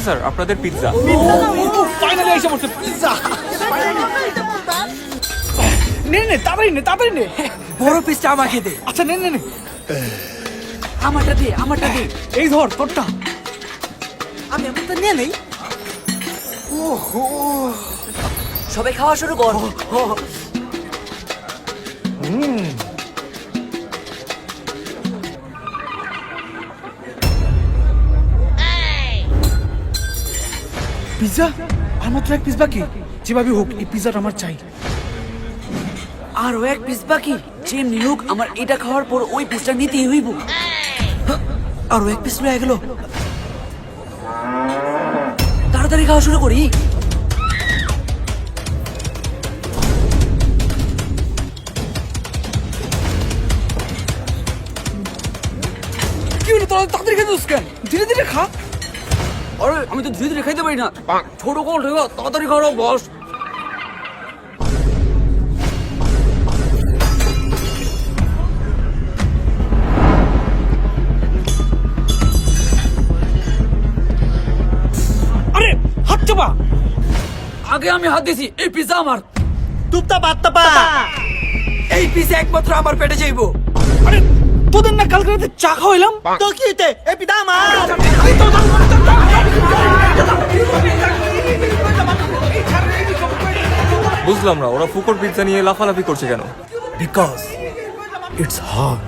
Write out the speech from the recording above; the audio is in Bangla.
স্যার আপনাদের পিৎজা। ফাইনালি এসে পড়ছে পিৎজা। নে নে তাড়াতাড়ি নে তাড়াতাড়ি নে। বড় পিসটা আমাকে দে। আচ্ছা নে নে নে আমারটা দে আমারটা দে। এই ধর তোরটা। আমি আমারটা নিয়ে নেই। সবাই খাওয়া শুরু কর। পিৎজা আর মাত্র এক পিস বাকি। যেভাবে হোক এই পিৎজাটা আমার চাই। আরো এক পিস বাকি। যেমনি হোক আমার এটা খাওয়ার পর ওই পিসটা নিতেই হইব। আরো এক পিস রয়ে গেল। তাড়াতাড়ি খাওয়া শুরু করি। কি হলো তোরা তাড়াতাড়ি খেতে কেন? ধীরে ধীরে খা। আরে আমি তো ধীরে ধীরে খাইতে পারি না। ছোট কল ঠিক আছে, তাড়াতাড়ি খাওয়া বস। আরে হাত চাপা। আগে আমি হাত দিছি, এই পিজা আমার। তুপতা বাত্তাপা এই পিজা একমাত্র আমার পেটে যাইবো। আরে তোদের না কালকে রাতে চা খাওয়াইলাম। তো কি হইতে এই পিতা আমার বুঝলাম না ওরা ফুকর পিৎজা নিয়ে লাফালাফি করছে কেন? Because it's hot